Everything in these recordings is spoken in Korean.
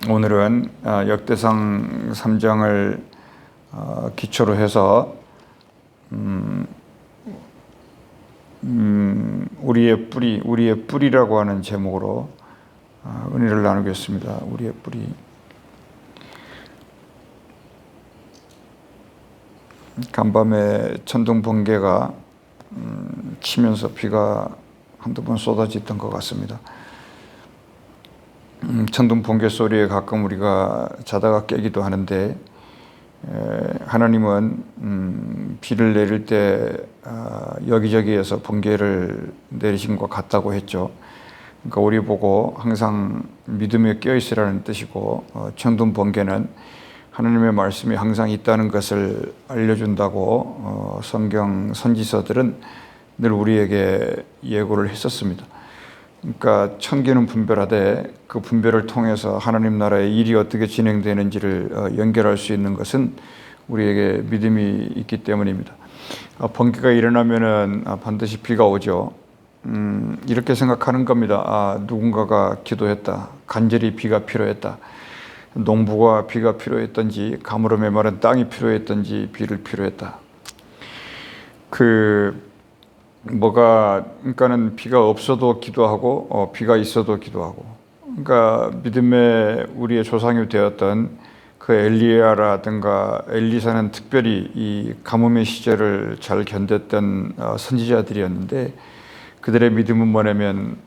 오늘은 역대상 3장을 기초로 해서 우리의 뿌리라고 하는 제목으로 은혜를 나누겠습니다. 우리의 뿌리. 간밤에 천둥 번개가 치면서 비가 한두 번 쏟아졌던 것 같습니다. 천둥 번개 소리에 가끔 우리가 자다가 깨기도 하는데, 하나님은 비를 내릴 때 여기저기에서 번개를 내리신 것 같다고 했죠. 그러니까 우리 보고 항상 믿음에 깨어 있으라는 뜻이고, 천둥 번개는 하나님의 말씀이 항상 있다는 것을 알려준다고 성경 선지서들은 늘 우리에게 예고를 했었습니다. 그러니까 천개는 분별하되 그 분별을 통해서 하나님 나라의 일이 어떻게 진행되는지를 연결할 수 있는 것은 우리에게 믿음이 있기 때문입니다. 번개가 일어나면은 반드시 비가 오죠. 이렇게 생각하는 겁니다. 누군가가 기도했다. 간절히 비가 필요했다. 농부가 비가 필요했던지, 가물어 메마른 땅이 필요했던지 비를 필요했다. 그러니까는 비가 없어도 기도하고, 비가 있어도 기도하고. 그러니까 믿음의 우리의 조상이 되었던 그 엘리야라든가 엘리사는 특별히 이 가뭄의 시절을 잘 견뎠던 선지자들이었는데, 그들의 믿음은 뭐냐면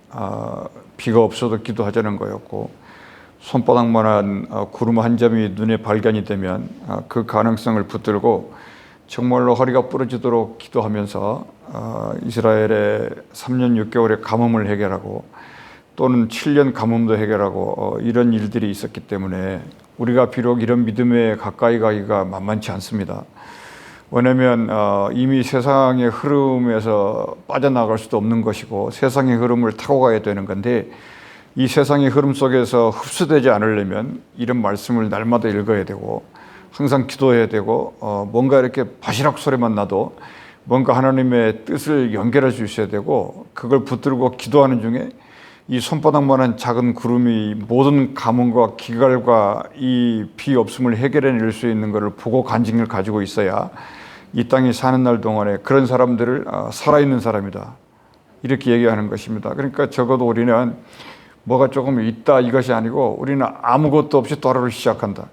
비가 없어도 기도하자는 거였고, 손바닥만한 구름 한 점이 눈에 발견이 되면 그 가능성을 붙들고 정말로 허리가 부러지도록 기도하면서 이스라엘의 3년 6개월의 가뭄을 해결하고 또는 7년 가뭄도 해결하고 이런 일들이 있었기 때문에 우리가 비록 이런 믿음에 가까이 가기가 만만치 않습니다. 왜냐하면 이미 세상의 흐름에서 빠져나갈 수도 없는 것이고 세상의 흐름을 타고 가야 되는 건데, 이 세상의 흐름 속에서 흡수되지 않으려면 이런 말씀을 날마다 읽어야 되고 항상 기도해야 되고, 뭔가 이렇게 바시락 소리만 나도 뭔가 하나님의 뜻을 연결해 주셔야 되고, 그걸 붙들고 기도하는 중에 이 손바닥만한 작은 구름이 모든 가뭄과 기갈과 이 비 없음을 해결해낼 수 있는 것을 보고 간증을 가지고 있어야 이 땅에 사는 날 동안에 그런 사람들을 살아있는 사람이다, 이렇게 얘기하는 것입니다. 그러니까 적어도 우리는 뭐가 조금 있다 이것이 아니고 우리는 아무것도 없이 또 하루를 시작한다.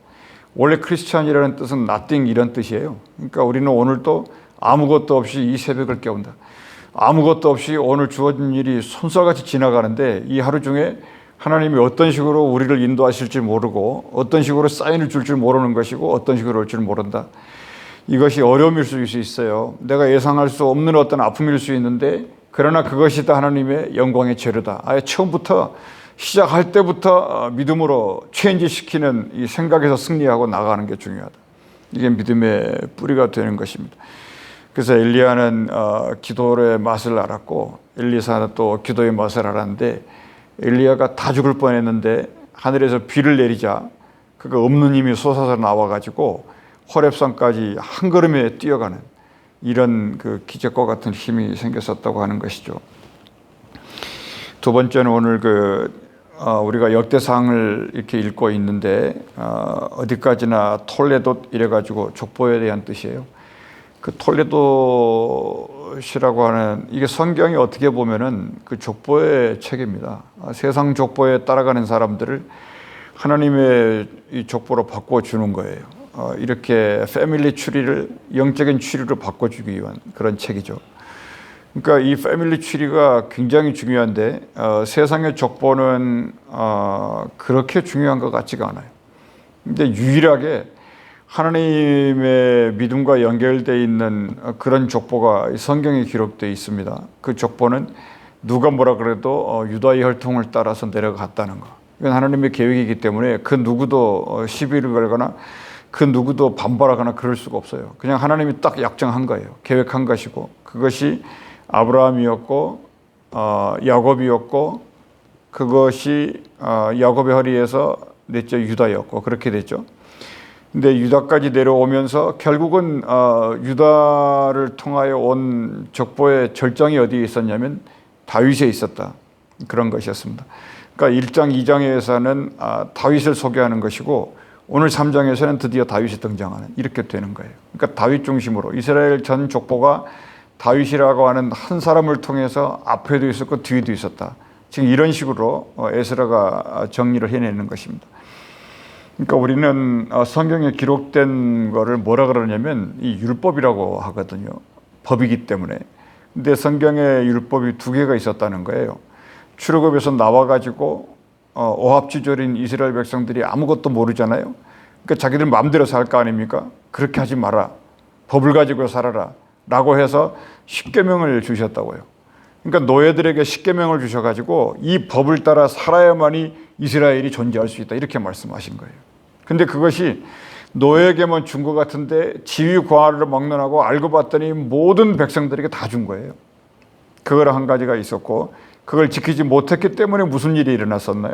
원래 크리스찬이라는 뜻은 nothing 이런 뜻이에요. 그러니까 우리는 오늘도 아무것도 없이 이 새벽을 깨운다. 아무것도 없이 오늘 주어진 일이 손살같이 지나가는데, 이 하루 중에 하나님이 어떤 식으로 우리를 인도하실지 모르고 어떤 식으로 사인을 줄 줄 모르는 것이고 어떤 식으로 올 줄 모른다. 이것이 어려움일 수 있어요. 내가 예상할 수 없는 어떤 아픔일 수 있는데, 그러나 그것이 다 하나님의 영광의 재료다. 아예 처음부터 시작할 때부터 믿음으로 체인지시키는 이 생각에서 승리하고 나가는 게 중요하다. 이게 믿음의 뿌리가 되는 것입니다. 그래서 엘리야는 기도의 맛을 알았고 엘리사는 또 기도의 맛을 알았는데, 엘리야가 다 죽을 뻔했는데 하늘에서 비를 내리자 그가 없는 힘이 솟아서 나와가지고 호렙산까지 한 걸음에 뛰어가는 이런 그 기적과 같은 힘이 생겼었다고 하는 것이죠. 두 번째는 오늘 우리가 역대상을 이렇게 읽고 있는데, 어디까지나 톨레돗 이래가지고 족보에 대한 뜻이에요. 그 톨레돗이라고 하는 이게 성경이 어떻게 보면은 그 족보의 책입니다. 세상 족보에 따라가는 사람들을 하나님의 이 족보로 바꿔주는 거예요. 이렇게 패밀리 추리를 영적인 추리로 바꿔주기 위한 그런 책이죠. 그러니까 이 패밀리 추리가 굉장히 중요한데, 세상의 족보는 그렇게 중요한 것 같지가 않아요. 근데 유일하게 하나님의 믿음과 연결되어 있는 그런 족보가 성경에 기록되어 있습니다. 그 족보는 누가 뭐라 그래도 유다의 혈통을 따라서 내려갔다는 거. 이건 하나님의 계획이기 때문에 그 누구도 시비를 걸거나 그 누구도 반발하거나 그럴 수가 없어요. 그냥 하나님이 딱 약정한 거예요. 계획한 것이고, 그것이 아브라함이었고 야곱이었고, 그것이 야곱의 허리에서 넷째 유다였고, 그렇게 됐죠. 근데 유다까지 내려오면서 결국은 유다를 통하여 온 족보의 절정이 어디에 있었냐면 다윗에 있었다, 그런 것이었습니다. 그러니까 1장, 2장에서는 다윗을 소개하는 것이고 오늘 3장에서는 드디어 다윗이 등장하는 이렇게 되는 거예요. 그러니까 다윗 중심으로 이스라엘 전 족보가 다윗이라고 하는 한 사람을 통해서 앞에도 있었고 뒤에도 있었다. 지금 이런 식으로 에스라가 정리를 해내는 것입니다. 그러니까 우리는 성경에 기록된 거를 뭐라 그러냐면 이 율법이라고 하거든요. 법이기 때문에. 근데 성경에 율법이 두 개가 있었다는 거예요. 출애굽에서 나와가지고 오합지졸인 이스라엘 백성들이 아무것도 모르잖아요. 그러니까 자기들 마음대로 살 거 아닙니까? 그렇게 하지 마라. 법을 가지고 살아라. 라고 해서 십계명을 주셨다고요. 그러니까 노예들에게 십계명을 주셔가지고 이 법을 따라 살아야만이 이스라엘이 존재할 수 있다. 이렇게 말씀하신 거예요. 근데 그것이 노예에게만 준 것 같은데 지위 고하를 막론하고 알고 봤더니 모든 백성들에게 다 준 거예요. 그걸 한 가지가 있었고 그걸 지키지 못했기 때문에 무슨 일이 일어났었나요?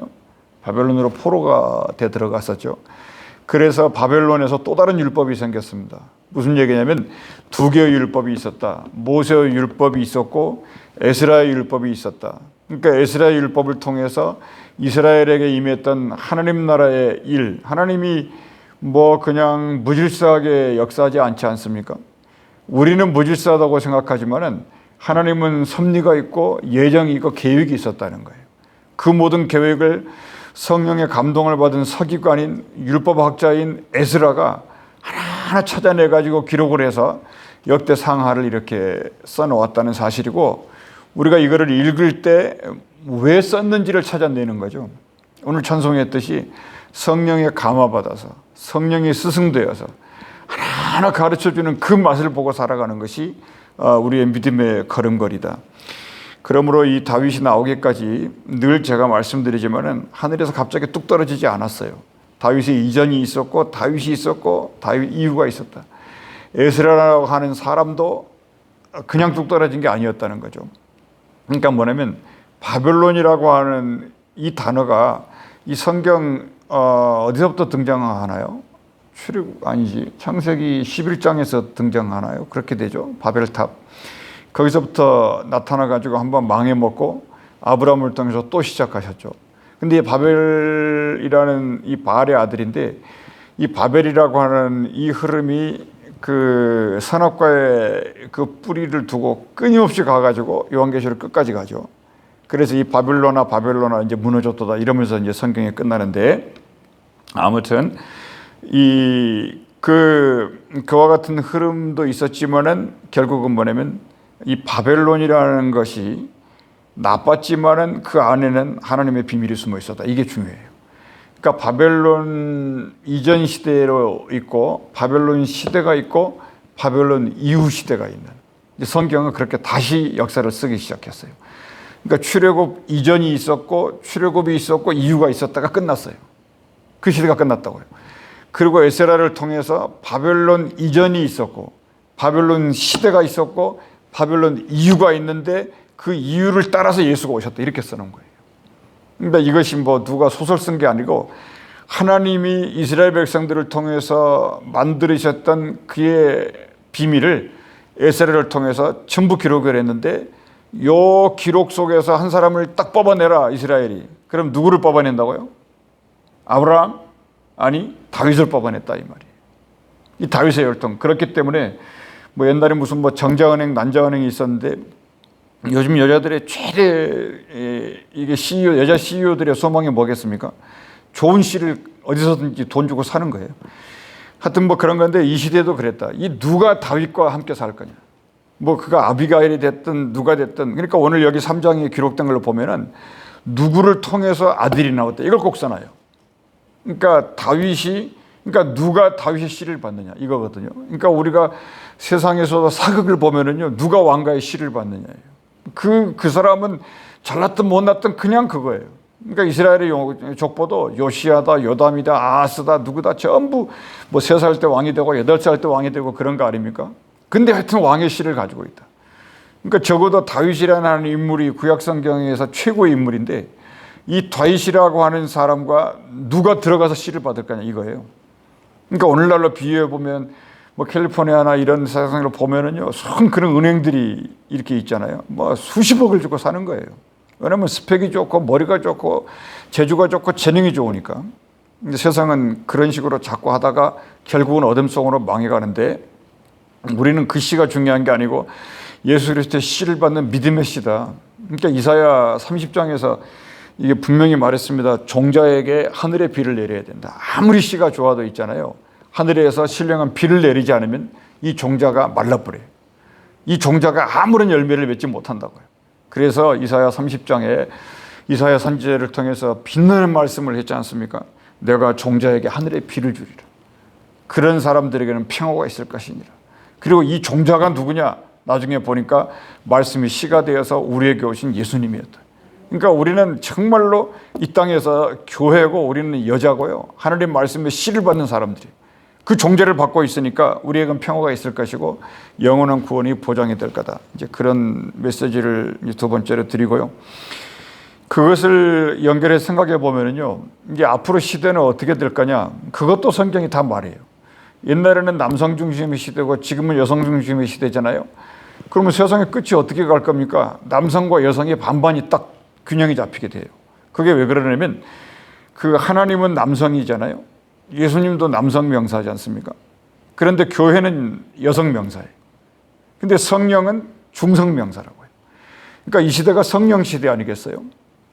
바벨론으로 포로가 돼 들어갔었죠. 그래서 바벨론에서 또 다른 율법이 생겼습니다. 무슨 얘기냐면 두 개의 율법이 있었다. 모세의 율법이 있었고 에스라의 율법이 있었다. 그러니까 에스라의 율법을 통해서 이스라엘에게 임했던 하나님 나라의 일, 하나님이 뭐 그냥 무질서하게 역사하지 않지 않습니까? 우리는 무질서하다고 생각하지만은 하나님은 섭리가 있고 예정이 있고 계획이 있었다는 거예요. 그 모든 계획을 성령의 감동을 받은 서기관인 율법학자인 에스라가 하나하나 찾아내가지고 기록을 해서 역대 상하를 이렇게 써놓았다는 사실이고 우리가 이거를 읽을 때 왜 썼는지를 찾아내는 거죠. 오늘 찬송했듯이 성령의 감화받아서 성령의 스승되어서 하나하나 가르쳐주는 그 맛을 보고 살아가는 것이 우리의 믿음의 걸음걸이다. 그러므로 이 다윗이 나오기까지 늘 제가 말씀드리지만은 하늘에서 갑자기 뚝 떨어지지 않았어요. 다윗의 이전이 있었고 다윗이 있었고 다윗 이후가 있었다. 에스라라고 하는 사람도 그냥 뚝 떨어진 게 아니었다는 거죠. 그러니까 뭐냐면 바벨론이라고 하는 이 단어가 이 성경 어디서부터 등장하나요? 아니지. 창세기 11장에서 등장하나요? 그렇게 되죠. 바벨탑. 거기서부터 나타나가지고 한번 망해먹고 아브라함을 통해서 또 시작하셨죠. 근데 이 바벨이라는 이 바알의 아들인데 이 바벨이라고 하는 이 흐름이 그 선악과의 그 뿌리를 두고 끊임없이 가가지고 요한계시록 끝까지 가죠. 그래서 이 바벨로나 이제 무너졌다 이러면서 이제 성경이 끝나는데 아무튼 그와 같은 흐름도 있었지만은 결국은 뭐냐면 이 바벨론이라는 것이 나빴지만은 그 안에는 하나님의 비밀이 숨어 있었다. 이게 중요해요. 그러니까 바벨론 이전 시대로 있고 바벨론 시대가 있고 바벨론 이후 시대가 있는 성경은 그렇게 다시 역사를 쓰기 시작했어요. 그러니까 출애굽 이전이 있었고 출애굽이 있었고 이후가 있었다가 끝났어요. 그 시대가 끝났다고요. 그리고 에스라를 통해서 바벨론 이전이 있었고 바벨론 시대가 있었고 바벨론 이유가 있는데 그 이유를 따라서 예수가 오셨다. 이렇게 써놓은 거예요. 그러니까 이것이 뭐 누가 소설 쓴 게 아니고 하나님이 이스라엘 백성들을 통해서 만들으셨던 그의 비밀을 에스라를 통해서 전부 기록을 했는데 요 기록 속에서 한 사람을 딱 뽑아내라 이스라엘이. 그럼 누구를 뽑아낸다고요? 아브라함? 아니 다윗을 뽑아냈다 이 말이에요. 이 다윗의 혈통. 그렇기 때문에 뭐 옛날에 무슨 뭐 정자은행 난자은행이 있었는데 요즘 여자들의 최대 이게 CEO 여자 CEO들의 소망이 뭐겠습니까? 좋은 씨를 어디서든지 돈 주고 사는 거예요. 하여튼 뭐 그런 건데 이 시대도 그랬다. 이 누가 다윗과 함께 살 거냐? 뭐 그가 아비가일이 됐든 누가 됐든 그러니까 오늘 여기 3장에 기록된 걸로 보면은 누구를 통해서 아들이 나왔다. 이걸 꼭 써놔요. 그러니까 그러니까 누가 다윗의 씨를 받느냐 이거거든요. 그러니까 우리가 세상에서 사극을 보면은요 누가 왕가의 씨를 받느냐예요. 그 사람은 잘났든 못났든 그냥 그거예요. 그러니까 이스라엘의 족보도 요시야다, 요담이다, 아하스다, 누구다 전부 뭐 3살 때 왕이 되고 8살 때 왕이 되고 그런 거 아닙니까? 근데 하여튼 왕의 씨를 가지고 있다. 그러니까 적어도 다윗이라는 인물이 구약성경에서 최고의 인물인데 이 다윗이라고 하는 사람과 누가 들어가서 씨를 받을 거냐 이거예요. 그러니까 오늘날로 비유해 보면 뭐 캘리포니아나 이런 세상을 보면은요, 그런 은행들이 이렇게 있잖아요. 뭐 수십억을 주고 사는 거예요. 왜냐하면 스펙이 좋고 머리가 좋고 재주가 좋고 재능이 좋으니까. 근데 세상은 그런 식으로 자꾸 하다가 결국은 어둠 속으로 망해가는데 우리는 그 씨가 중요한 게 아니고 예수 그리스도의 씨를 받는 믿음의 씨다. 그러니까 이사야 30장에서 이게 분명히 말했습니다. 종자에게 하늘의 비를 내려야 된다. 아무리 씨가 좋아도 있잖아요. 하늘에서 신령한 비를 내리지 않으면 이 종자가 말라버려요. 이 종자가 아무런 열매를 맺지 못한다고요. 그래서 이사야 30장에 이사야 선지자를 통해서 빛나는 말씀을 했지 않습니까? 내가 종자에게 하늘의 비를 주리라. 그런 사람들에게는 평화가 있을 것이니라. 그리고 이 종자가 누구냐? 나중에 보니까 말씀이 씨가 되어서 우리에게 오신 예수님이었다. 그러니까 우리는 정말로 이 땅에서 교회고 우리는 여자고요. 하나님 말씀에 씨를 받는 사람들이 그 종자를 받고 있으니까 우리에게는 평화가 있을 것이고 영원한 구원이 보장이 될 거다. 이제 그런 메시지를 두 번째로 드리고요. 그것을 연결해 생각해 보면요, 이제 앞으로 시대는 어떻게 될 거냐? 그것도 성경이 다 말해요. 옛날에는 남성 중심의 시대고 지금은 여성 중심의 시대잖아요. 그러면 세상의 끝이 어떻게 갈 겁니까? 남성과 여성의 반반이 딱 균형이 잡히게 돼요. 그게 왜 그러냐면 그 하나님은 남성이잖아요. 예수님도 남성 명사지 않습니까? 그런데 교회는 여성 명사예요. 근데 성령은 중성 명사라고 해요. 그러니까 이 시대가 성령 시대 아니겠어요?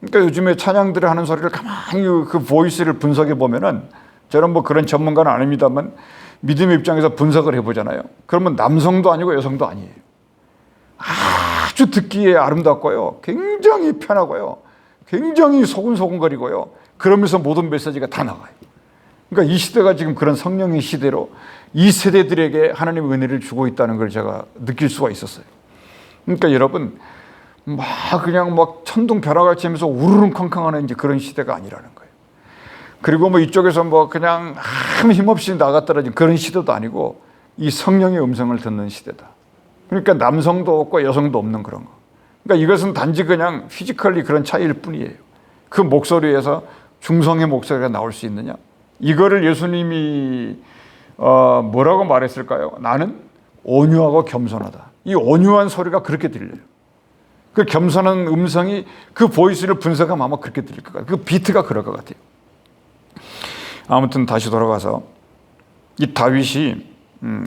그러니까 요즘에 찬양들을 하는 소리를 가만히 그 보이스를 분석해 보면은, 저는 뭐 그런 전문가는 아닙니다만 믿음의 입장에서 분석을 해보잖아요. 그러면 남성도 아니고 여성도 아니에요. 아주 듣기에 아름답고요. 굉장히 편하고요. 굉장히 소근소근거리고요. 그러면서 모든 메시지가 다 나가요. 그러니까 이 시대가 지금 그런 성령의 시대로 이 세대들에게 하나님의 은혜를 주고 있다는 걸 제가 느낄 수가 있었어요. 그러니까 여러분, 그냥 천둥벼락같이 하면서 우르릉쾅쾅하는 이제 그런 시대가 아니라는 거예요. 그리고 이쪽에서 그냥 아무 힘없이 나가떨어진 그런 시대도 아니고 이 성령의 음성을 듣는 시대다. 그러니까 남성도 없고 여성도 없는 그런 거. 그러니까 이것은 단지 그냥 피지컬리 그런 차이일 뿐이에요. 그 목소리에서 중성의 목소리가 나올 수 있느냐? 이거를 예수님이 뭐라고 말했을까요? 나는 온유하고 겸손하다. 이 온유한 소리가 그렇게 들려요. 그 겸손한 음성이 그 보이스를 분석하면 아마 그렇게 들릴 것 같아요. 그 비트가 그럴 것 같아요. 아무튼 다시 돌아가서 이 다윗이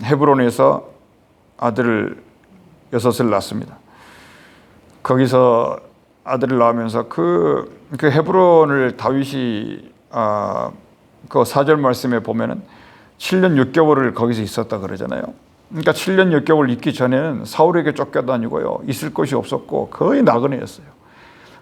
헤브론에서 아들을 6을 낳습니다. 거기서 아들을 낳으면서 그 헤브론을 다윗이 그 4절 말씀에 보면은 7년 6개월을 거기서 있었다 그러잖아요. 그러니까 7년 6개월 있기 전에는 사울에게 쫓겨다니고요. 있을 곳이 없었고 거의 나그네였어요.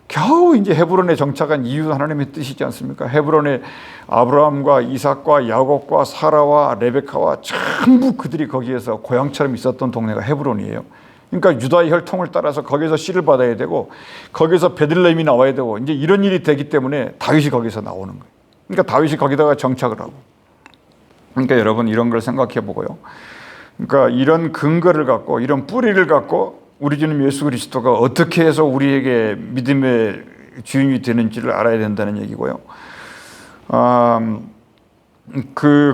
겨우 이제 헤브론에 정착한 이유 하나님의 뜻이지 않습니까? 헤브론에 아브라함과 이삭과 야곱과 사라와 레베카와 전부 그들이 거기에서 고향처럼 있었던 동네가 헤브론이에요. 그러니까 유다의 혈통을 따라서 거기서 씨를 받아야 되고 거기서 베들레헴이 나와야 되고 이제 이런 일이 되기 때문에 다윗이 거기서 나오는 거예요. 그러니까 다윗이 거기다가 정착을 하고. 그러니까 여러분 이런 걸 생각해 보고요. 그러니까 이런 근거를 갖고 이런 뿌리를 갖고 우리 주님 예수 그리스도가 어떻게 해서 우리에게 믿음의 주인이 되는지를 알아야 된다는 얘기고요.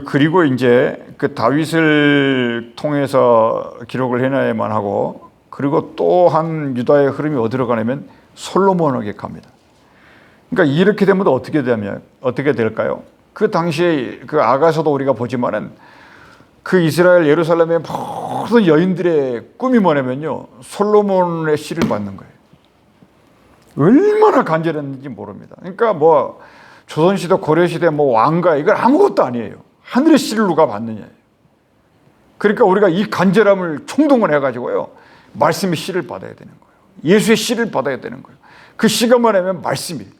그리고 이제 그 다윗을 통해서 기록을 해놔야만 하고, 그리고 또 한 유다의 흐름이 어디로 가냐면 솔로몬에게 갑니다. 그러니까 이렇게 되면 어떻게 될까요? 그 당시에 그 아가서도 우리가 보지만은 그 이스라엘 예루살렘의 모든 여인들의 꿈이 뭐냐면요, 솔로몬의 씨를 받는 거예요. 얼마나 간절했는지 모릅니다. 그러니까 조선시대 고려시대 왕가 이건 아무것도 아니에요. 하늘의 씨를 누가 받느냐. 그러니까 우리가 이 간절함을 총동원 해가지고요, 말씀의 씨를 받아야 되는 거예요. 예수의 씨를 받아야 되는 거예요. 그 씨가 뭐냐면 말씀이에요.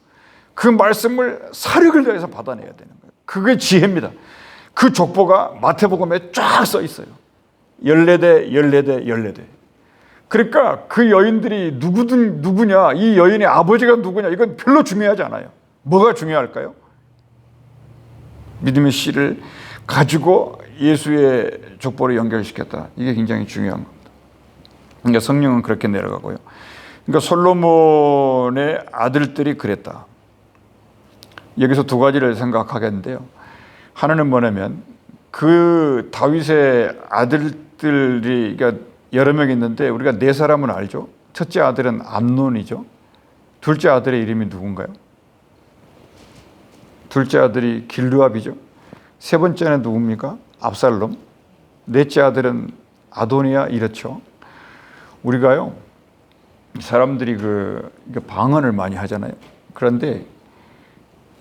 그 말씀을 사력을 다해서 받아내야 되는 거예요. 그게 지혜입니다. 그 족보가 마태복음에 쫙 써 있어요. 14대, 14대, 14대. 그러니까 그 여인들이 누구냐, 이 여인의 아버지가 누구냐, 이건 별로 중요하지 않아요. 뭐가 중요할까요? 믿음의 씨를 가지고 예수의 족보를 연결시켰다. 이게 굉장히 중요한 겁니다. 그러니까 성령은 그렇게 내려가고요. 그러니까 솔로몬의 아들들이 그랬다. 여기서 두 가지를 생각하겠는데요. 하나는 뭐냐면 그 다윗의 아들들이 그러니까 여러 명 있는데 우리가 네 사람은 알죠. 첫째 아들은 암논이죠. 둘째 아들의 이름이 누군가요? 둘째 아들이 길르압이죠. 세 번째는 누굽니까? 압살롬. 넷째 아들은 아도니아. 이렇죠. 우리가요, 사람들이 방언을 많이 하잖아요. 그런데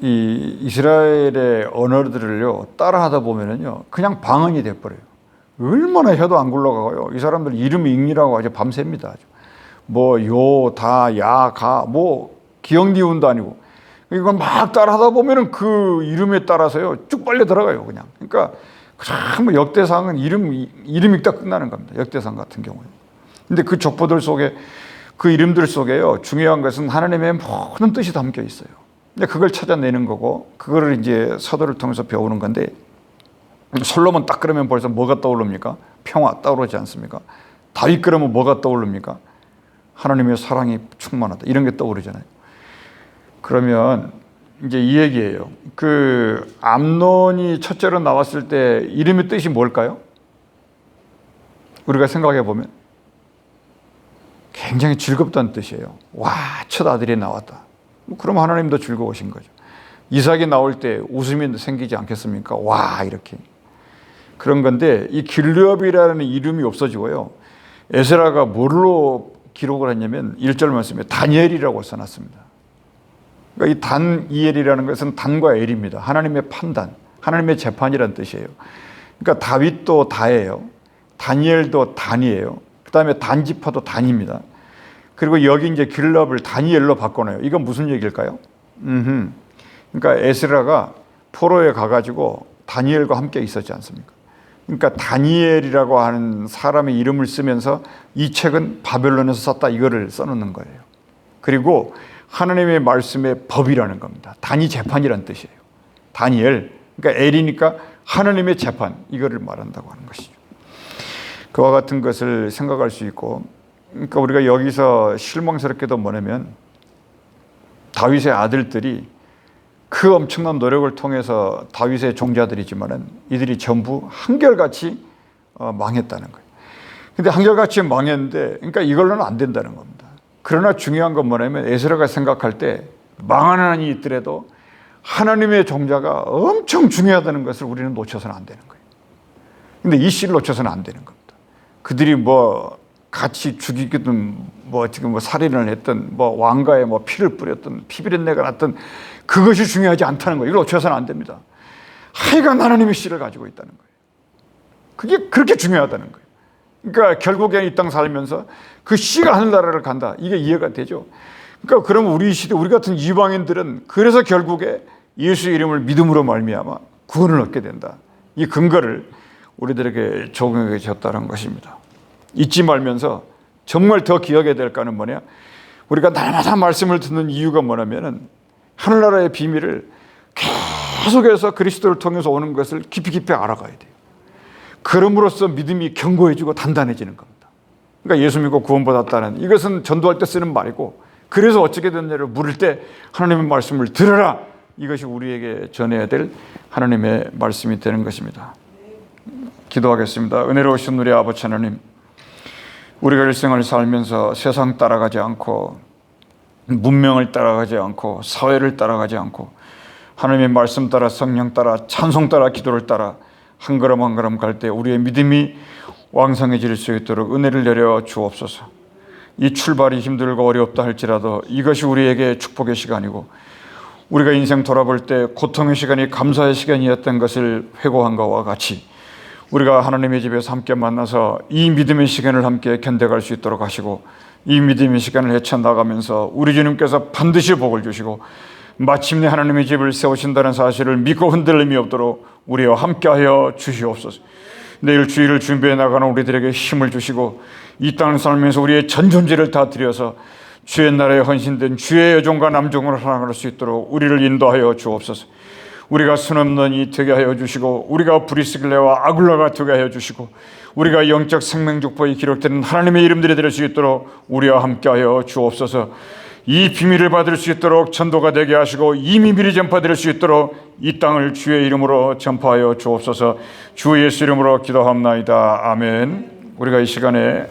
이 이스라엘의 언어들을요 따라하다 보면은요 그냥 방언이 돼버려요. 얼마나 해도 안 굴러가고요. 이 사람들 이름 읽느라고 아주 밤새입니다. 아주. 뭐 요, 다, 야, 가, 뭐 기역니은도 아니고 이걸 막 따라하다 보면은 그 이름에 따라서요 쭉 빨려 들어가요 그냥. 그러니까 참 역대상은 이름 읽다 끝나는 겁니다. 역대상 같은 경우에. 근데 그 족보들 속에 그 이름들 속에요 중요한 것은 하나님의 모든 뜻이 담겨 있어요. 근데 그걸 찾아내는 거고 그거를 이제 서도를 통해서 배우는 건데 솔로몬 딱 그러면 벌써 뭐가 떠오릅니까? 평화 떠오르지 않습니까? 다윗 그러면 뭐가 떠오릅니까? 하나님의 사랑이 충만하다 이런 게 떠오르잖아요. 그러면 이제 이 얘기예요. 그 암논이 첫째로 나왔을 때 이름의 뜻이 뭘까요? 우리가 생각해 보면 굉장히 즐겁다는 뜻이에요. 와, 첫 아들이 나왔다. 그럼 하나님도 즐거우신 거죠. 이삭이 나올 때 웃음이 생기지 않겠습니까? 와, 이렇게. 그런 건데 이 길르압이라는 이름이 없어지고요. 에스라가 뭘로 기록을 했냐면 1절 말씀에 다니엘이라고 써놨습니다. 그러니까 이 다니엘이라는 것은 단과 엘입니다. 하나님의 판단, 하나님의 재판이라는 뜻이에요. 그러니까 다윗도 다예요. 다니엘도 단이에요. 그 다음에 단지파도 단입니다. 그리고 여기 이제 길르압을 다니엘로 바꿔놔요. 이건 무슨 얘기일까요? 그러니까 에스라가 포로에 가가지고 다니엘과 함께 있었지 않습니까? 그러니까 다니엘이라고 하는 사람의 이름을 쓰면서 이 책은 바벨론에서 썼다 이거를 써놓는 거예요. 그리고 하나님의 말씀의 법이라는 겁니다. 단이 재판이라는 뜻이에요. 다니엘, 그러니까 엘이니까 하나님의 재판 이거를 말한다고 하는 것이죠. 그와 같은 것을 생각할 수 있고, 그러니까 우리가 여기서 실망스럽게도 뭐냐면 다윗의 아들들이 그 엄청난 노력을 통해서 다윗의 종자들이지만은 이들이 전부 한결같이 망했다는 거예요. 근데 한결같이 망했는데, 그러니까 이걸로는 안 된다는 겁니다. 그러나 중요한 건 뭐냐면 에스라가 생각할 때 망하는 한이 있더라도 하나님의 종자가 엄청 중요하다는 것을 우리는 놓쳐서는 안 되는 거예요. 근데 이 씨를 놓쳐서는 안 되는 겁니다. 그들이 뭐 같이 죽이든 뭐 지금 뭐 살인을 했든 뭐 왕가에 뭐 피를 뿌렸든 피비린내가 났든 그것이 중요하지 않다는 거예요. 이걸 놓쳐서는 안 됩니다. 하여간 하나님의 씨를 가지고 있다는 거예요. 그게 그렇게 중요하다는 거예요. 그러니까 결국에 이 땅 살면서 그 씨가 하늘나라를 간다. 이게 이해가 되죠. 그러니까 그러면 우리 시대 우리 같은 이방인들은 그래서 결국에 예수 이름을 믿음으로 말미암아 구원을 얻게 된다. 이 근거를 우리들에게 적용해 줬다는 것입니다. 잊지 말면서 정말 더 기억해야 될 거는 뭐냐? 우리가 날마다 말씀을 듣는 이유가 뭐냐면은 하늘나라의 비밀을 계속해서 그리스도를 통해서 오는 것을 깊이 깊이 알아가야 돼요. 그럼으로써 믿음이 견고해지고 단단해지는 겁니다. 그러니까 예수 믿고 구원받았다는 이것은 전도할 때 쓰는 말이고, 그래서 어떻게 됐냐를 물을 때 하나님의 말씀을 들으라. 이것이 우리에게 전해야 될 하나님의 말씀이 되는 것입니다. 기도하겠습니다. 은혜로우신 우리 아버지 하나님, 우리가 일생을 살면서 세상 따라가지 않고 문명을 따라가지 않고 사회를 따라가지 않고 하나님의 말씀 따라 성령 따라 찬송 따라 기도를 따라 한 걸음 한 걸음 갈 때 우리의 믿음이 왕성해질 수 있도록 은혜를 내려 주옵소서. 이 출발이 힘들고 어렵다 할지라도 이것이 우리에게 축복의 시간이고, 우리가 인생 돌아볼 때 고통의 시간이 감사의 시간이었던 것을 회고한 것과 같이 우리가 하나님의 집에서 함께 만나서 이 믿음의 시간을 함께 견뎌갈 수 있도록 하시고, 이 믿음의 시간을 헤쳐나가면서 우리 주님께서 반드시 복을 주시고 마침내 하나님의 집을 세우신다는 사실을 믿고 흔들림이 없도록 우리와 함께하여 주시옵소서. 내일 주일을 준비해 나가는 우리들에게 힘을 주시고 이 땅을 살면서 우리의 전 존재를 다 드려서 주의 나라에 헌신된 주의 여종과 남종으로 살아갈 수 있도록 우리를 인도하여 주옵소서. 우리가 수넘는이 되게 하여 주시고, 우리가 브리스길레와 아굴라가 되게 하여 주시고, 우리가 영적 생명족보에 기록되는 하나님의 이름들이 될 수 있도록 우리와 함께하여 주옵소서. 이 비밀을 받을 수 있도록 전도가 되게 하시고 이 비밀이 전파될 수 있도록 이 땅을 주의 이름으로 전파하여 주옵소서. 주 예수 이름으로 기도합나이다. 아멘. 우리가 이 시간에